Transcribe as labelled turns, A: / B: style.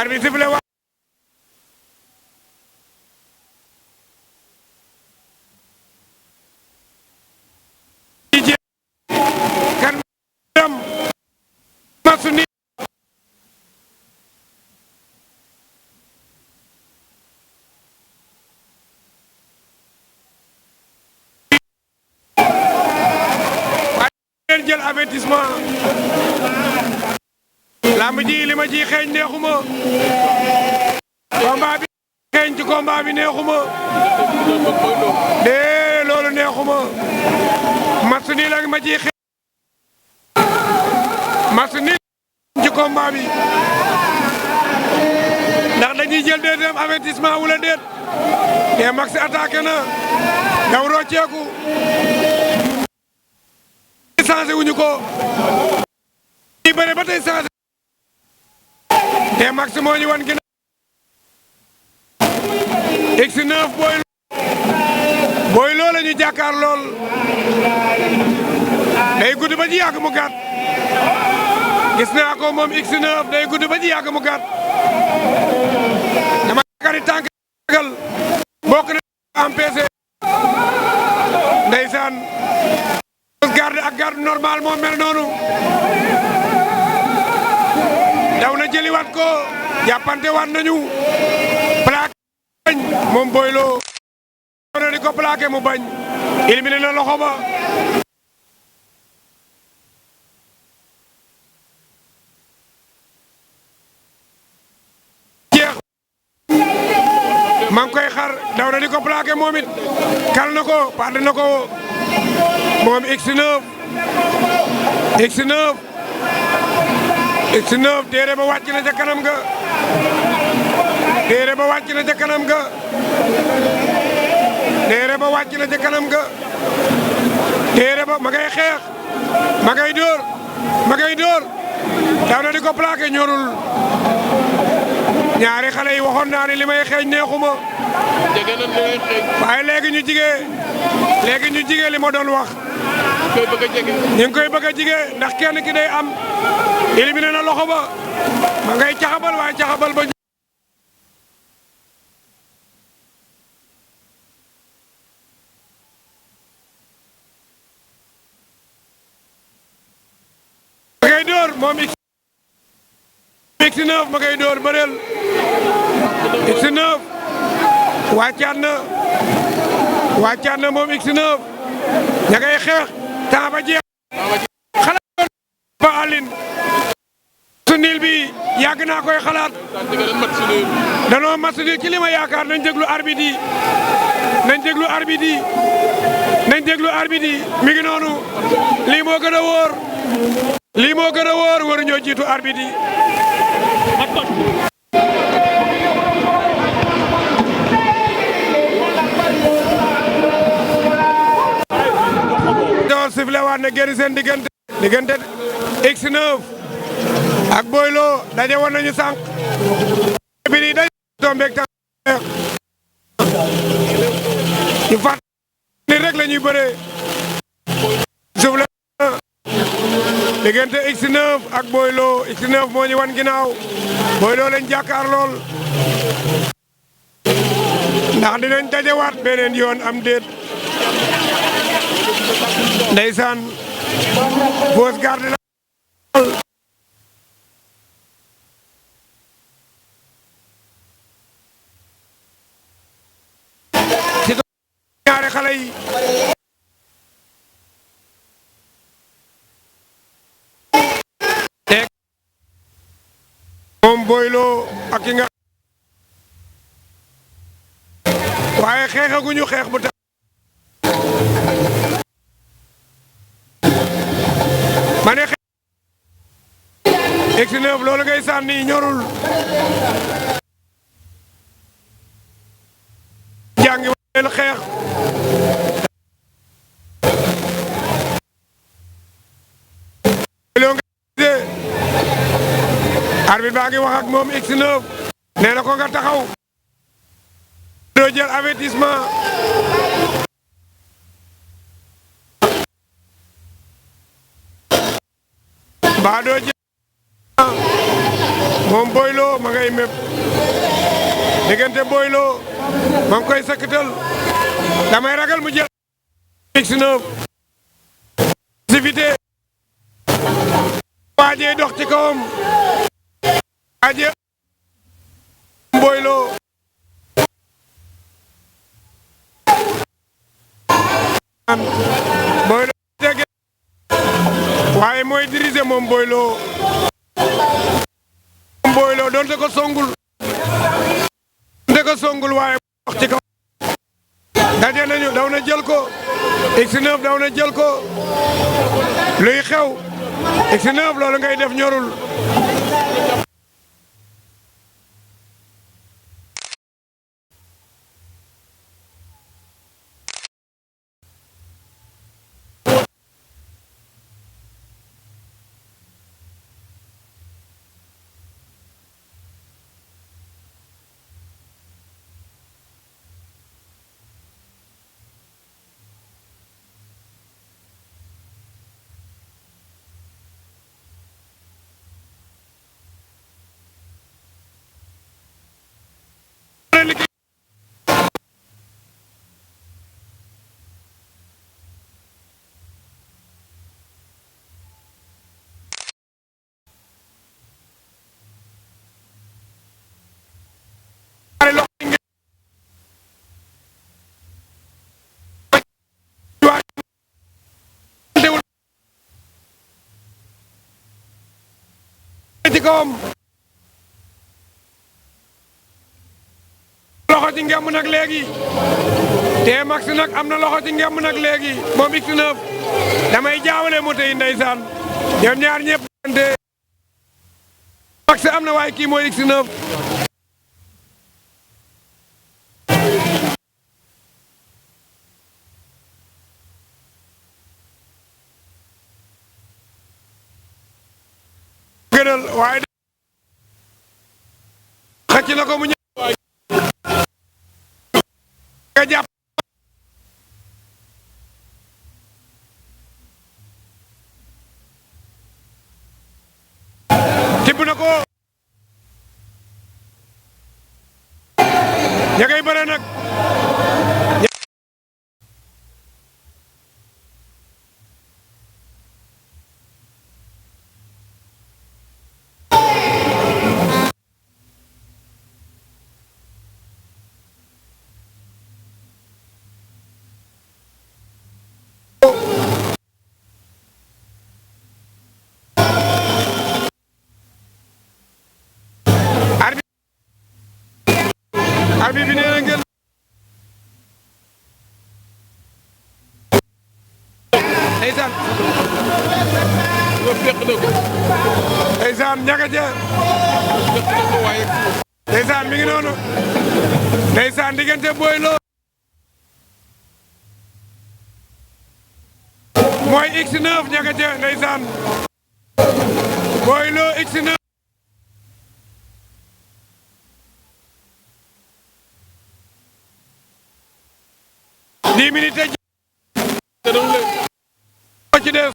A: arbitre sifflé waat kan dem match ni jël avertissement lamb ji li ma ji xeeñ neexuma combat bi xeeñ ci combat bi neexuma de loolu neexuma match nii la ma ji xeeñ match nii ci combat bi ndax dañuy jël deuxième avertissement wala déet te Max attaqué na daw rocceeku changé wuñu ko ñi bëre ba tey changé te Max moo ñu wan ginnaaw X9 booy loo la ñu jàkkaar lool day gudd ba ci yàgg mu gàtt gis naa ko moom X9 day gudd ba ci yàgg mu gàtt dama yaakaar ni tànk bokk na am PC ndeysaan garde ak garde normal moo mel noonu daw na jëliwaat ko jàppante waat nañu plaqué bañ moom Boy Lo na di ko plaqué mu bañ éliminé na loxo ba jeex maa ngi koy xar daw na di ko plaqué moom it kal na ko pàdd na ko moom X9 téere ba wàcc na ca kanam ga téere ba wàcc na ca kanam ga téere ba wàcc na ca kanam ga téere ba ma ngay xeex ma ngay dóor daw na di ko plaqué ñorul ñaari xale yi waxoon naa ne li may xeeñ neexuma waaye léegi ñu jigee li ma doon wax ñu ngi koy bëgg a jige ndax kenn ki day am éliminé na loxo ba ma ngay caxabal waaye caxabal ba ma ngay dóor moom X9 ma ngay dóor bëreel X9 wàccaat na moom X9 ña ngay xeex temps ba jeex xalaat ba Aline su niil bi yàgg naa koy xalaat danoo match nul ci li ma yaakaar nañ déglu arbitre yi mi ngi noonu lii moo gën a wóor waruñoo jiitu arbitre yi sifle waat na génn seen diggante X9 ak Boy Lo daje woon nañu sànq bi ni dañ tombeeg tax ñu fàtt ni rek la ñuy bëree sifle diggante X9 ak Boy Lo X9 moo ñu wan ginnaaw Boy Lo lañ jàkkaar lool ndax dinañ dajewaat beneen yoon am déet ndeysaan fausse garde la ci ñaari xale yi moom Boy Lo ak ki nga waaye xeexaguñu xeex bu tax ma ne X9 loolu ngay sànni ñorul jàngi wala xeex loo nga arbitre baa ngi wax ak moom X9 nee na ko nga taxaw doo jël avertissement ba doo jël moom Boy Lo ma ngay ngay mépp diggante Boy Lo ma ngi koy sakkatal damay ragal mu jël X9 sivité waajee dox ci kawam waajee Boy Lo Boy Lo tege waaye mooy diriger moom Boy Lo doonte ko songul waaye wax ci kaw daje nañu daw na jël ko X9 daw na jël ko luy xew X9 loolu ngay def ñorul ci kawam loxo ci ngemb nag léegi te Max nag am na loxo ci ngemb nag léegi moom X9 damay jaawale moto yi ndeysaan ñoom ñaar ñëpp Max am na waaye kii mooy X9 waaye xëcc na ko mu ñëw nga jàpp tibb na ko ña ngay bëre nag arbitre bi nee na ngeen ndeysaan ndeysaan ñaga ja ndeysaan mi ngi noonu ndeysaan diggante Boy Lo mooy X9 ñaga ja ndeysaan Boy Lo X9 10 minutes ci des